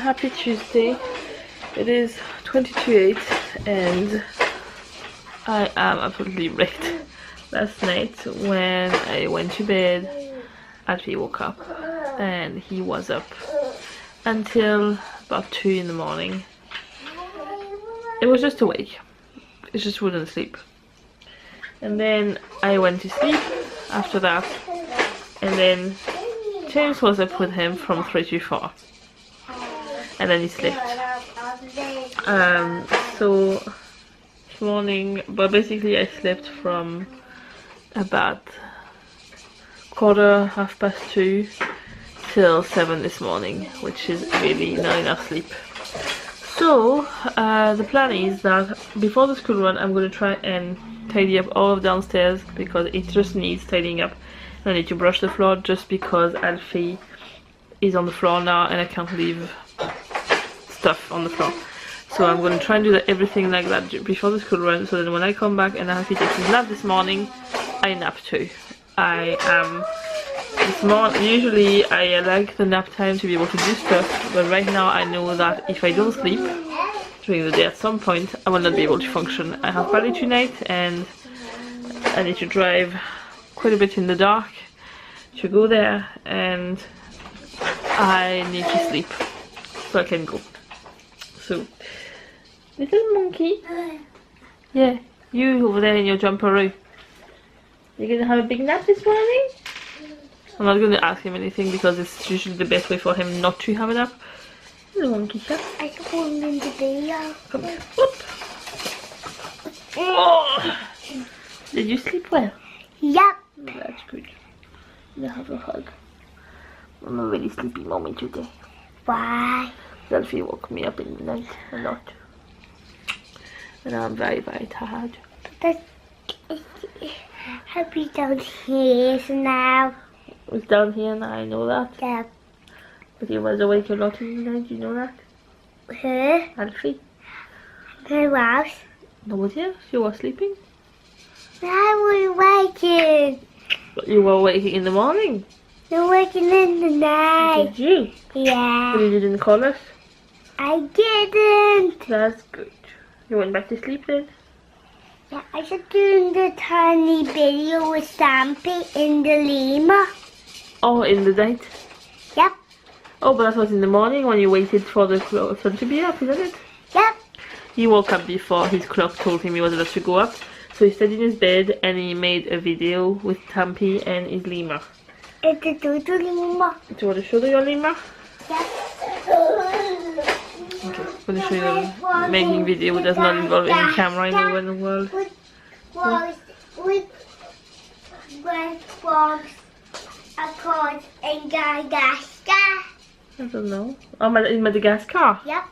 happy Tuesday. It is 22/8 and I am absolutely wrecked. Last night when I went to bed, Alfie woke up and he was up until about 2 in the morning. It was just awake. It just wouldn't sleep. And then I went to sleep after that, and then James was up with him from 3 to 4, and then he slept. So this morning, but basically I slept from about 2:15 till 7 this morning, which is really not enough sleep. So the plan is that before the school run I'm going to try and tidy up all of downstairs because it just needs tidying up. I need to brush the floor just because Alfie is on the floor now and I can't leave stuff on the floor. So I'm going to try and do everything like that before the school run, so that when I come back and Alfie takes his nap this morning, I nap too. Usually I like the nap time to be able to do stuff, but right now I know that if I don't sleep during the day at some point, I will not be able to function. I have ballet tonight and I need to drive quite a bit in the dark to go there, and I need to sleep so I can go. So, little monkey, yeah, you over there in your jumperoo, you're gonna have a big nap this morning? I'm not gonna ask him anything because it's usually the best way for him not to have a nap. Little monkey chap. I can put him in the video. Come here. Whoop. Oh. Did you sleep well? Yep. That's good. Now have a hug. I'm a really sleepy mommy today. Why? Alfie woke me up in the night a lot. And I'm very, very tired. But happy down here now. It's down here now, I know that. Yeah. But he was awake a lot in the night, you know that? Who? Alfie. Who else? Nobody else? You were sleeping? I was waking. But you were waking in the morning? You're waking in the night. Did you? Yeah. But you didn't call us? I didn't. That's good. You went back to sleep then? Yeah, I was doing the tiny video with Stampy in the llama. Oh, in the night? Yep. Oh, but that was in the morning when you waited for the sun to be up, isn't it? Yep. He woke up before his clock told him he was allowed to go up. So he stayed in his bed and he made a video with Tampy and his lemur. It's a doodle llama. Do you want to show your lemur? Yep. Okay, I'm going to show you making video does not involve any camera anywhere in the world. With frogs are called in Madagascar. I don't know. Oh, in Madagascar? Yep.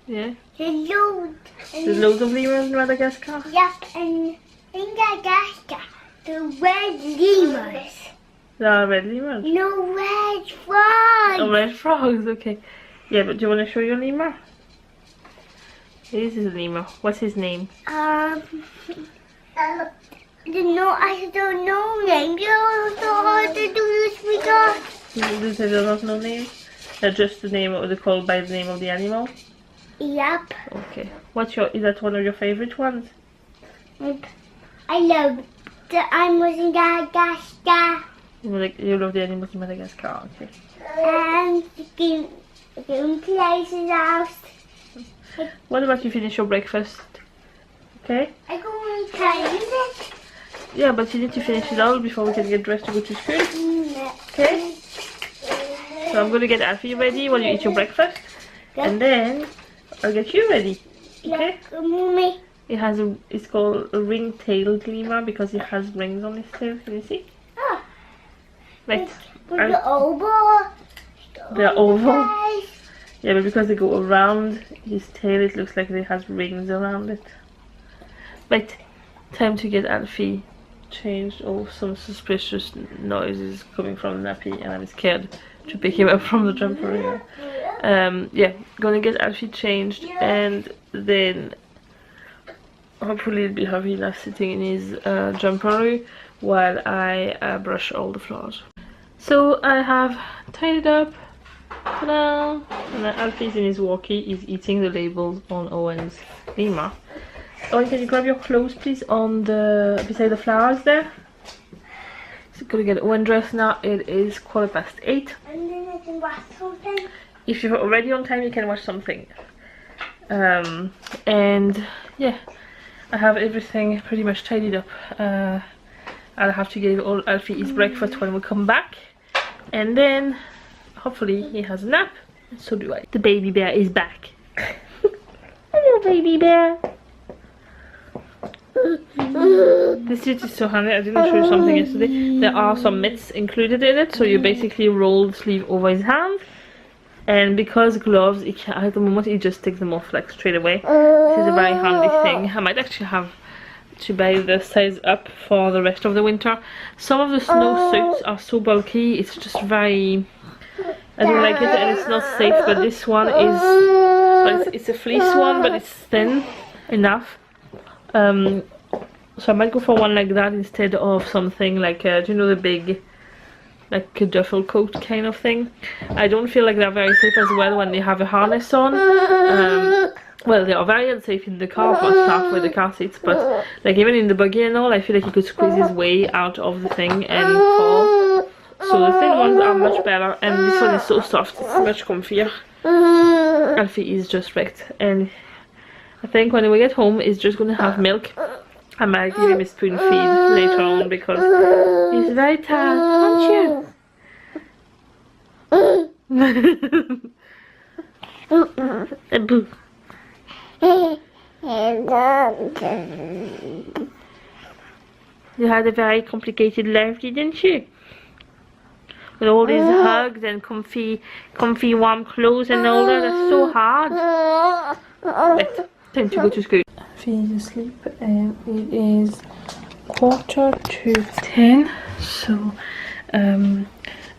Yeah. There's loads. There's loads of lemurs in Madagascar? Yep, and in Madagascar, the red lemurs. There are red lemurs? No, red frogs. Oh, red frogs, okay. Yeah, but do you want to show your lemur? This is a lemur. What's his name? I don't know name. You so hard to do this with us. They don't know names? They're just the name, they're called by the name of the animal? Yep. Okay. Is that one of your favorite ones? I love the animals in Madagascar. You love the animals in Madagascar, okay. And the game places house. What about you finish your breakfast? Okay? I go and cleanse it. Yeah, but you need to finish it all before we can get dressed to go to school. Okay? So I'm going to get Alfie ready while you eat your breakfast. And then I'll get you ready. Okay? Mommy. It's called a ring-tailed lemur because it has rings on its tail. Can you see? Oh. Right. With the oval. They're oval. Yeah, but because they go around his tail, it looks like it has rings around it. Right. Time to get Alfie changed. Oh, some suspicious noises coming from the nappy, and I'm scared to pick him up from the jumper. Yeah, gonna get Alfie changed, and then hopefully he'll be happy enough sitting in his jumper while I brush all the floors. So I have tidied up Ta-da! And then Alfie's in his walkie, he's eating the labels on Owen's Lima. Owen, can you grab your clothes please on the beside the flowers there? So gonna get Owen dressed now. It is 8:15. And then I can watch something. If you're already on time, you can watch something. And yeah, I have everything pretty much tidied up. I'll have to give Alfie his breakfast when we come back, and then hopefully he has a nap. So do I. The baby bear is back. Hello, baby bear. This suit is so handy. I didn't show you something yesterday. There are some mitts included in it, so you basically roll the sleeve over his hand. And because gloves, at the moment he just takes them off like straight away. This is a very handy thing. I might actually have to buy the size up for the rest of the winter. Some of the snow suits are so bulky, it's just very... I don't like it and it's not safe, but this one is... Well, it's a fleece one, but it's thin enough. So I might go for one like that instead of something like, do you know the big... like a duffel coat kind of thing. I don't feel like they're very safe as well when they have a harness on. Well, they are very unsafe in the car for stuff with the car seats, but like even in the buggy and all, I feel like he could squeeze his way out of the thing and fall. So the thin ones are much better, and this one is so soft, it's much comfier. Alfie is just wrecked, and I think when we get home he's just gonna have milk. I might give him a spoon feed later on because he's very tired, aren't you? You had a very complicated life, didn't you? With all these hugs and comfy warm clothes and all that, that's so hard. But time to go to school. Alfie is asleep and it is 9:45, so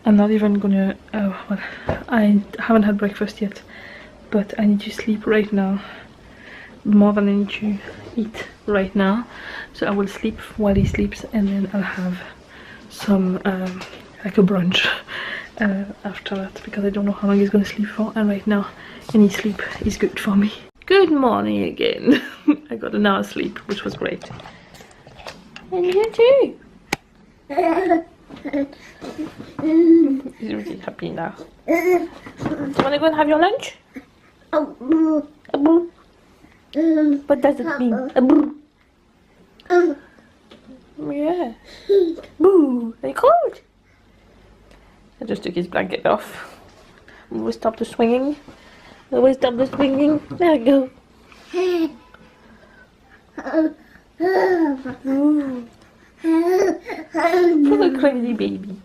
I'm not even gonna, well, I haven't had breakfast yet, but I need to sleep right now, more than I need to eat right now, so I will sleep while he sleeps, and then I'll have some, like a brunch after that, because I don't know how long he's gonna sleep for, and right now any sleep is good for me. Good morning again. I got an hour's sleep, which was great. And you too. He's really happy now. Wanna go and have your lunch? What does it mean? Yeah. Boo. Are you cold? I just took his blanket off. We'll stop the swinging. Always stop the swinging. There we go. What a crazy baby.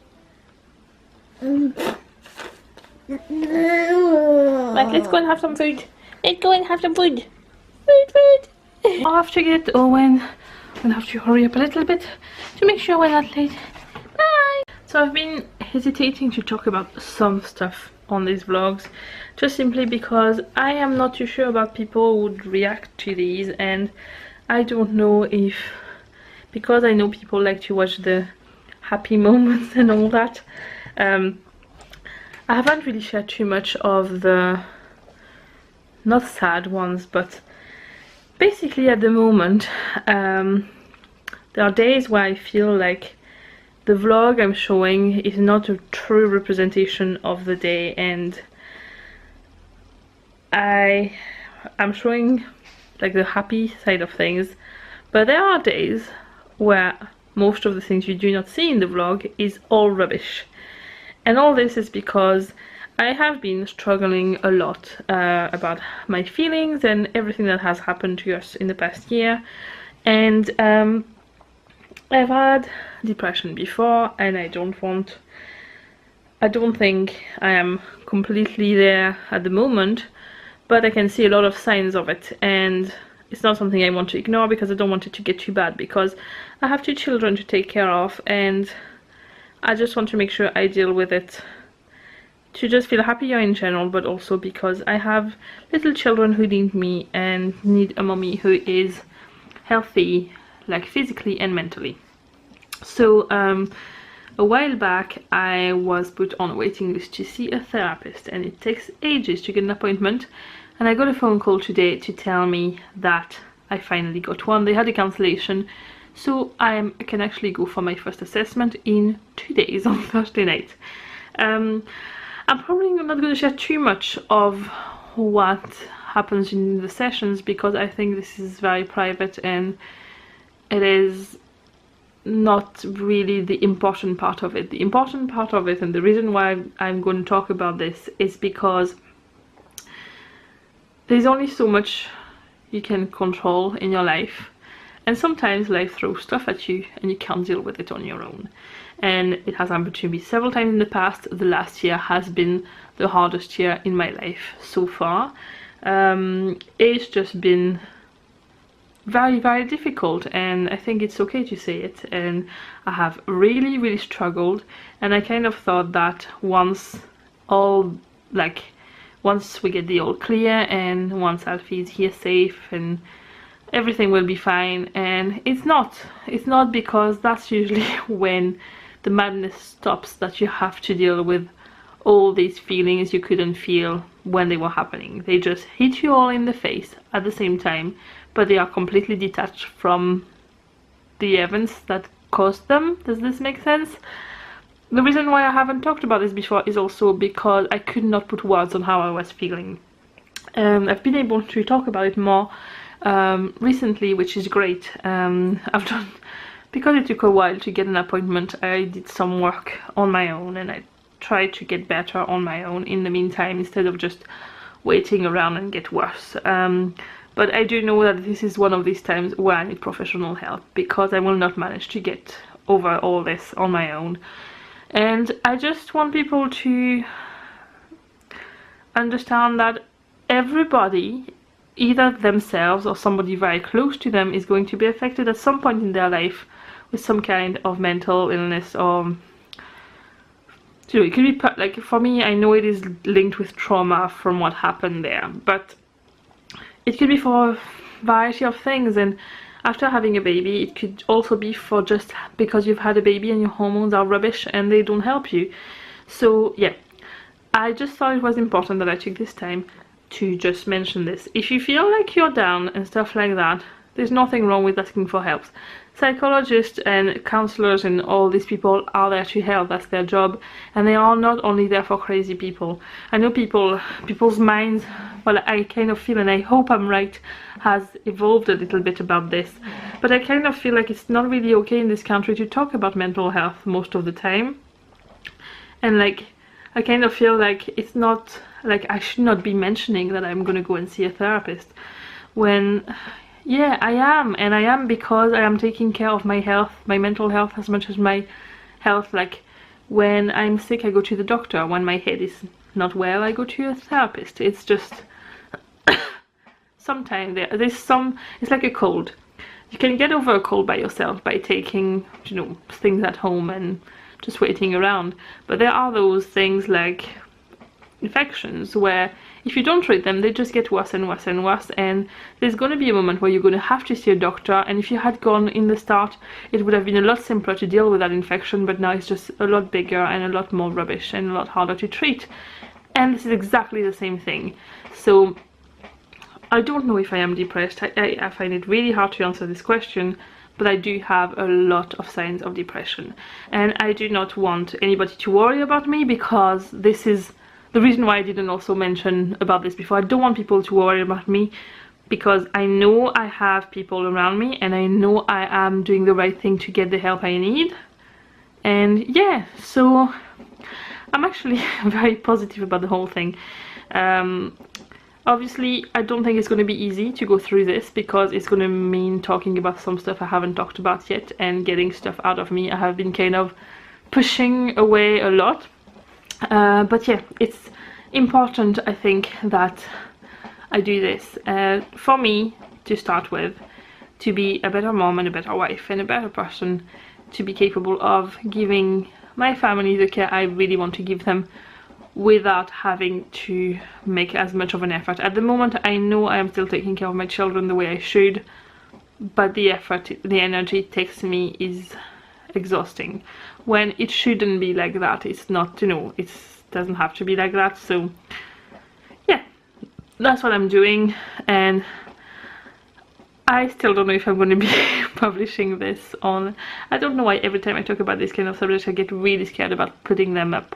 Right, let's go and have some food. Let's go and have some food. Food. I'll have to get Owen. I'll have to hurry up a little bit to make sure we're not late. Bye. So I've been hesitating to talk about some stuff on these vlogs, just simply because I am not too sure about people who would react to these, and I don't know if, because I know people like to watch the happy moments and all that, I haven't really shared too much of the not sad ones, but basically at the moment there are days where I feel like the vlog I'm showing is not a true representation of the day, and I'm showing like the happy side of things, but there are days where most of the things you do not see in the vlog is all rubbish. And all this is because I have been struggling a lot about my feelings and everything that has happened to us in the past year, and I've had depression before, and I don't think I am completely there at the moment, but I can see a lot of signs of it, and it's not something I want to ignore because I don't want it to get too bad, because I have 2 children to take care of, and I just want to make sure I deal with it to just feel happier in general, but also because I have little children who need me and need a mommy who is healthy, like physically and mentally. So a while back I was put on a waiting list to see a therapist, and it takes ages to get an appointment, and I got a phone call today to tell me that I finally got one. They had a cancellation, so I can actually go for my first assessment in 2 days on Thursday night. I'm probably not going to share too much of what happens in the sessions because I think this is very private and it is not really the important part of it. The important part of it, and the reason why I'm going to talk about this, is because there's only so much you can control in your life, and sometimes life throws stuff at you and you can't deal with it on your own. And it has happened to me several times in the past. The last year has been the hardest year in my life so far. It's just been very, very difficult, and I think it's okay to say it. And I have really, really struggled, and I kind of thought that once we get the all clear and once Alfie is here safe and everything will be fine, and it's not, because that's usually when the madness stops, that you have to deal with all these feelings you couldn't feel when they were happening. They just hit you all in the face at the same time, but they are completely detached from the events that caused them. Does this make sense? The reason why I haven't talked about this before is also because I could not put words on how I was feeling. I've been able to talk about it more recently, which is great. Because it took a while to get an appointment, I did some work on my own and I tried to get better on my own in the meantime, instead of just waiting around and get worse. But I do know that this is one of these times where I need professional help, because I will not manage to get over all this on my own. And I just want people to understand that everybody, either themselves or somebody very close to them, is going to be affected at some point in their life with some kind of mental illness, or it could be, like for me, I know it is linked with trauma from what happened there, but it could be for a variety of things. And after having a baby, it could also be for just because you've had a baby and your hormones are rubbish and they don't help you. So yeah, I just thought it was important that I took this time to just mention this. If you feel like you're down and stuff like that, there's nothing wrong with asking for help. Psychologists and counselors and all these people are there to help. That's their job, and they are not only there for crazy people. I know people's minds, well, I kind of feel, and I hope I'm right, has evolved a little bit about this, but I kind of feel like it's not really okay in this country to talk about mental health most of the time. And like, I kind of feel like it's not, like I should not be mentioning that I'm gonna go and see a therapist, when yeah, I am, and I am because I am taking care of my health, my mental health, as much as my health. Like, when I'm sick, I go to the doctor. When my head is not well, I go to a therapist. It's just sometimes there's some, it's like a cold. You can get over a cold by yourself by taking, you know, things at home and just waiting around, but there are those things like infections where if you don't treat them, they just get worse and worse and worse, and there's going to be a moment where you're going to have to see a doctor. And if you had gone in the start, it would have been a lot simpler to deal with that infection, but now it's just a lot bigger and a lot more rubbish and a lot harder to treat. And this is exactly the same thing. So I don't know if I am depressed. I find it really hard to answer this question, but I do have a lot of signs of depression, and I do not want anybody to worry about me, because this is the reason why I didn't also mention about this before. I don't want people to worry about me, because I know I have people around me and I know I am doing the right thing to get the help I need. And yeah, so I'm actually very positive about the whole thing. Obviously, I don't think it's going to be easy to go through this, because it's going to mean talking about some stuff I haven't talked about yet and getting stuff out of me I have been kind of pushing away a lot. But yeah, it's important, I think, that I do this for me, to start with, to be a better mom and a better wife and a better person, to be capable of giving my family the care I really want to give them without having to make as much of an effort. At the moment, I know I am still taking care of my children the way I should, but the effort, the energy it takes me is exhausting when it shouldn't be like that. It's not, you know, it doesn't have to be like that. So yeah, that's what I'm doing, and I still don't know if I'm going to be publishing this on, I don't know why every time I talk about this kind of subject I get really scared about putting them up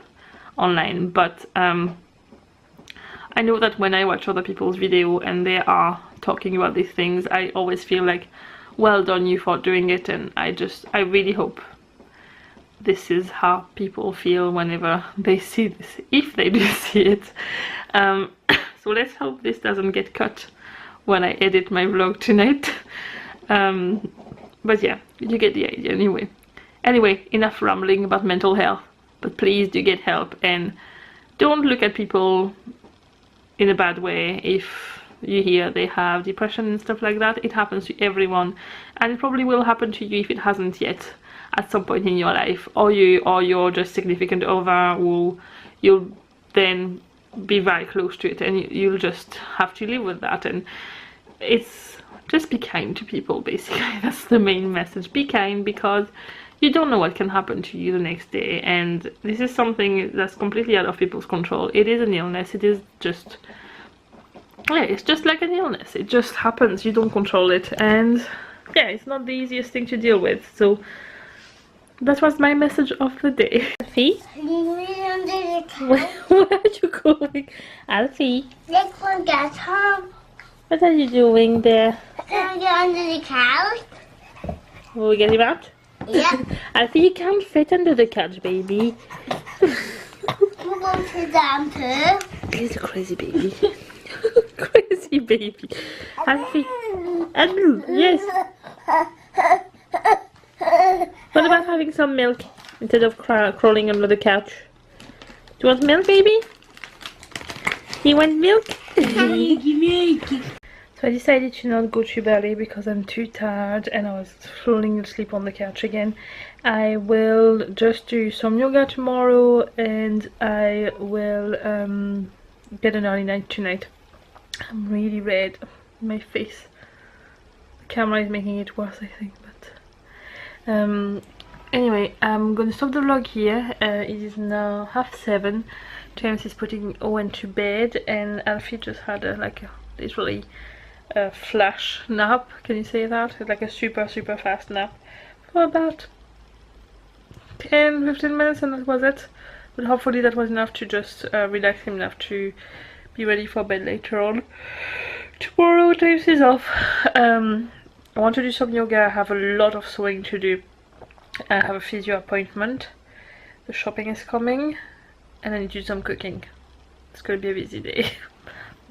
online, but I know that when I watch other people's video and they are talking about these things, I always feel like, well done you for doing it, and I really hope this is how people feel whenever they see this, if they do see it. So let's hope this doesn't get cut when I edit my vlog tonight. But yeah, you get the idea anyway. Anyway, enough rambling about mental health, but please do get help, and don't look at people in a bad way if you hear they have depression and stuff like that. It happens to everyone, and it probably will happen to you if it hasn't yet at some point in your life, or your just significant other, who you'll then be very close to it, and you'll just have to live with that. And it's just be kind to people, basically. That's the main message. Be kind, because you don't know what can happen to you the next day, and this is something that's completely out of people's control. It is an illness. It is just, yeah, it's just like an illness. It just happens. You don't control it, and yeah, it's not the easiest thing to deal with. So that was my message of the day. Alfie? Where are you going? Alfie? Let's go get home. What are you doing there? Can I get under the couch? Will we get him out? Yeah. Alfie, you can't fit under the couch, baby. We'll go to them too. He's a crazy baby. Crazy baby. Alfie. Andrew, yes. What about having some milk instead of crawling under the couch? Do you want milk, baby? You want milk? So I decided to not go to ballet because I'm too tired and I was falling asleep on the couch again. I will just do some yoga tomorrow, and I will get an early night tonight. I'm really red. My face. The camera is making it worse, I think. But anyway, I'm gonna stop the vlog here. It is now 7:30. James is putting Eoghan to bed, and Alfie just had literally a flash nap. Can you say that? Like a super fast nap for about 10-15 minutes, and that was it. But hopefully that was enough to just relax him enough to be ready for bed later on. Tomorrow James is off. I want to do some yoga. I have a lot of sewing to do. I have a physio appointment. The shopping is coming, and I need to do some cooking. It's gonna be a busy day.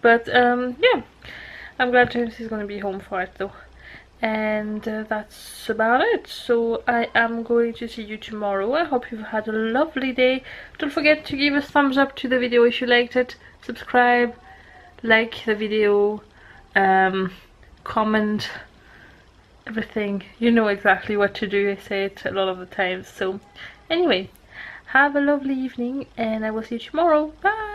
But yeah, I'm glad James is gonna be home for it though. And that's about it. So I am going to see you tomorrow. I hope you've had a lovely day. Don't forget to give a thumbs up to the video if you liked it. Subscribe, like the video, comment, everything. You know exactly what to do. I say it a lot of the times. So anyway, have a lovely evening, and I will see you tomorrow. Bye.